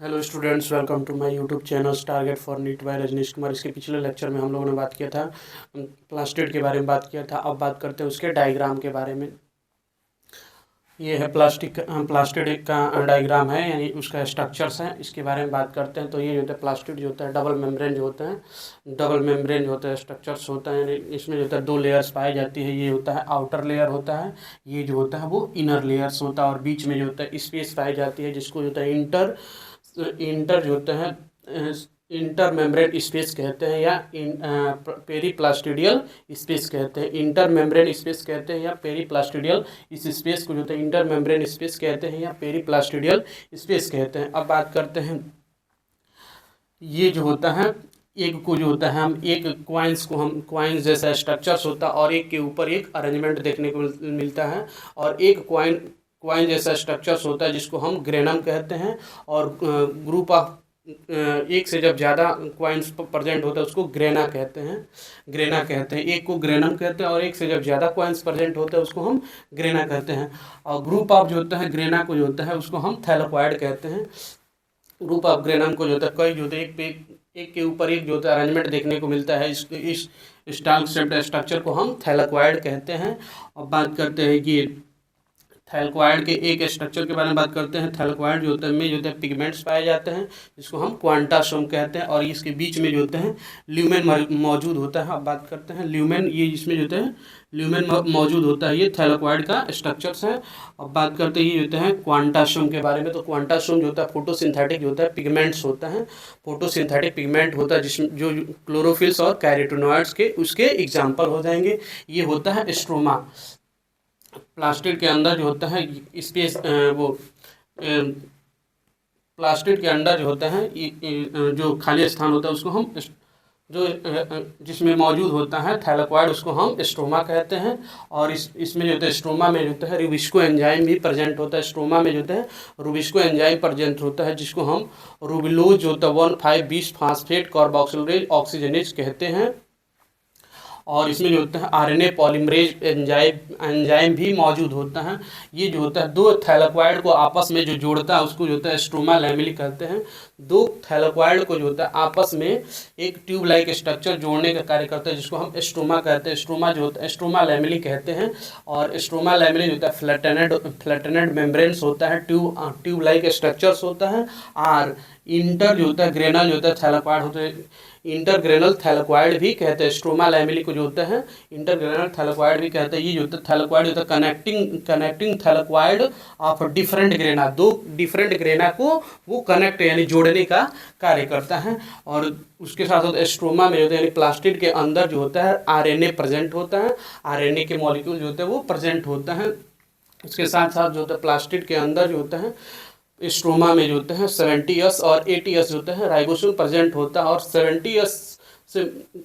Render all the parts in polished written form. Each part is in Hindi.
Hello students, welcome to my YouTube channel target for NEET by Rajneesh Kumar. इसके पिछले लेक्चर में हम लोगों ने बात किया था प्लास्टिड के बारे में बात किया था। अब बात करते हैं उसके डायग्राम के बारे में। ये है प्लास्टिड का डायग्राम है, यानी उसका स्ट्रक्चर्स है। इसके बारे में बात करते हैं तो ये जो होता है प्लास्टिड जो होता है डबल मेम्ब्रेन जो होता है, डबल मेम्ब्रेन जो होता है स्ट्रक्चर्स होता है, यानी इसमें जो होता है दो लेयर्स पाई जाती है। ये होता है आउटर लेयर होता है, ये जो होता है वो इनर लेयर्स होता है, और बीच में जो होता है स्पेस पाई जाती है जिसको जो होता है इंटर जो होता है इंटर मेम्ब्रेन स्पेस कहते हैं, या पेरीप्लास्टिडियल स्पेस कहते हैं। इंटर मेम्ब्रेन स्पेस कहते हैं या पेरीप्लास्टिडियल, इस स्पेस को जो होता है इंटर मेम्ब्रेन स्पेस कहते हैं या पेरीप्लास्टिडियल स्पेस कहते हैं। अब बात करते हैं, ये जो होता है एक को जो होता है हम एक क्वाइंस जैसा स्ट्रक्चर्स होता है, और एक के ऊपर एक अरेंजमेंट देखने को मिलता है, और एक क्वाइन जैसा स्ट्रक्चर्स होता है जिसको हम ग्रेनम कहते हैं, और ग्रुप ऑफ एक से जब ज़्यादा क्वाइंस प्रेजेंट होता है उसको ग्रेना कहते हैं। एक को ग्रेनम कहते हैं, और एक से जब ज़्यादा क्वाइंस प्रेजेंट होते हैं उसको हम ग्रेना कहते हैं। और ग्रुप ऑफ जो होता है ग्रेना को जो होता है उसको हम थैलेक्वाइड कहते हैं। ग्रुप ऑफ ग्रेनम को जो होता है कई जो होता है एक के ऊपर एक जो होता है अरेंजमेंट देखने को मिलता है, इस स्टाल्क शेप्ड स्ट्रक्चर को हम थैलेक्वाइड कहते हैं। अब बात करते हैं कि थैलेक्वाइड के एक स्ट्रक्चर के बारे में बात करते हैं। थैलेक्वाइड जो होता है में जो होता है पिगमेंट्स पाए जाते हैं जिसको हम क्वांटासोम कहते हैं, और इसके बीच में जो होते हैं ल्यूमेन मौजूद होता है। अब बात करते हैं ल्यूमेन, ये जिसमें जो होता है ल्यूमेन मौजूद होता है, ये थैलेक्वाइड का स्ट्रक्चर्स है। अब बात करते हैं ये होता है क्वांटासोम के बारे में। तो क्वांटासोम जो होता है फोटोसिंथेटिक जो होता है पिगमेंट्स होता है, फोटोसिंथेटिक पिगमेंट होता है जिसमें जो क्लोरोफिल्स और कैरोटीनॉइड्स के उसके एग्जाम्पल हो जाएंगे। ये होता है स्ट्रोमा। प्लास्टिड के अंदर जो होता है स्पेस प्लास्टिड के अंदर जो होता है जो खाली स्थान होता है उसको हम जिसमें मौजूद होता है थैलेक्वाइड उसको हम स्ट्रोमा कहते हैं। और इसमें जो होता है स्ट्रोमा में जो होता है रुबिस्को एंजाइम भी प्रेजेंट होता है। स्ट्रोमा में जो होता है रुबिस्को एंजाइम प्रेजेंट होता है जिसको हम रुबिलोज जो होता है 1,5,20 फास्फेट कार्बोक्सिलेज ऑक्सीजनेज कहते हैं। और इसमें जो होता है आरएनए पॉलीमरेज एंजाइम भी मौजूद होता है। ये जो होता है दो थैलेक्वाइड को आपस में जो जोड़ता है उसको जो होता है स्ट्रोमा लैमेली कहते हैं। दो थैलेक्वाइड को जो होता है आपस में एक ट्यूब लाइक स्ट्रक्चर जोड़ने का कार्य करता है जिसको हम स्ट्रोमा कहते हैं। स्ट्रोमा जो होता है स्ट्रोमा लैमेली कहते हैं। और स्ट्रोमा लैमेली जो होता है फ्लैटेनेड मेम्ब्रेन्स होता है, ट्यूब लाइक स्ट्रक्चर्स होता है। और इंटर जो होता है ग्रेनल जो होता है थैलेक्वाइड होता है, इंटरग्रेनल थैलेक्वाइड भी कहते हैं। स्ट्रोमा लैमेली को जो होता है इंटरग्रेनल थैलेक्वाइड भी कहते हैं। ये जो होता है थैलेक्वाइड होता है connecting thylakoid of different grana, दो डिफरेंट ग्रेना को वो कनेक्ट यानी जोड़ने का कार्य करता है। और उसके साथ साथ स्ट्रोमा में होता है यानी प्लास्टिड के अंदर जो होता है आरएनए प्रेजेंट होता है, आरएनए के मॉलिक्यूल जो होते हैं वो प्रेजेंट होता है। इसके साथ साथ जो होता है प्लास्टिड के अंदर जो होता है स्ट्रोमा में जो होते हैं 70S और 80S जो होता है राइबोसोम प्रेजेंट होता है। और 70S से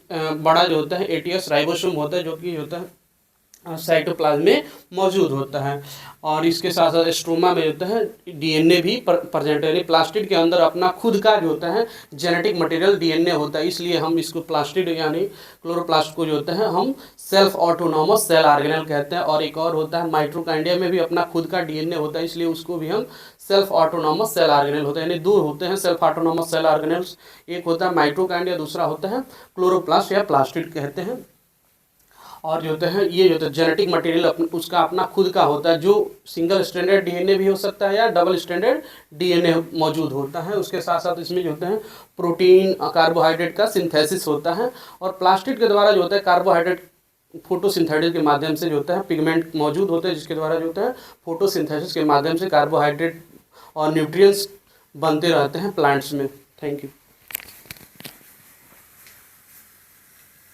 बड़ा जो होता है 80S राइबोसोम होता है जो कि होता है साइटोप्लाज्म में मौजूद होता है। और इसके साथ साथ स्ट्रोमा में होता है डीएनए भी प्रेजेंट है। प्लास्टिड के अंदर अपना खुद का जो होता है जेनेटिक मटेरियल डीएनए होता है, इसलिए हम इसको प्लास्टिड यानी क्लोरोप्लास्ट को जो होता है हम सेल्फ ऑटोनॉमस सेल ऑर्गेनेल कहते हैं। और एक और होता है माइटोकॉन्ड्रिया में भी अपना खुद का डीएनए होता है, इसलिए उसको भी हम सेल्फ ऑटोनॉमस सेल ऑर्गेनेल होता है। यानी दो होते हैं सेल्फ ऑटोनॉमस सेल ऑर्गेनेल्स, एक होता है माइटोकॉन्ड्रिया, दूसरा होता है क्लोरोप्लास्ट या प्लास्टिड कहते हैं। और जो होता है ये जो होता है जेनेटिक मटेरियल उसका अपना खुद का होता है, जो सिंगल स्टैंडर्ड डीएनए भी हो सकता है या डबल स्टैंडर्ड डीएनए मौजूद होता है। उसके साथ साथ इसमें जो होता है प्रोटीन कार्बोहाइड्रेट का सिंथेसिस होता है। और प्लास्टिड के द्वारा जो होता है कार्बोहाइड्रेट फोटोसिंथेसिस के माध्यम से जो होता है पिगमेंट मौजूद होते हैं जिसके द्वारा जो होता है फोटोसिंथेसिस के माध्यम से कार्बोहाइड्रेट और न्यूट्रिएंट्स बनते रहते हैं प्लांट्स में। Thank you.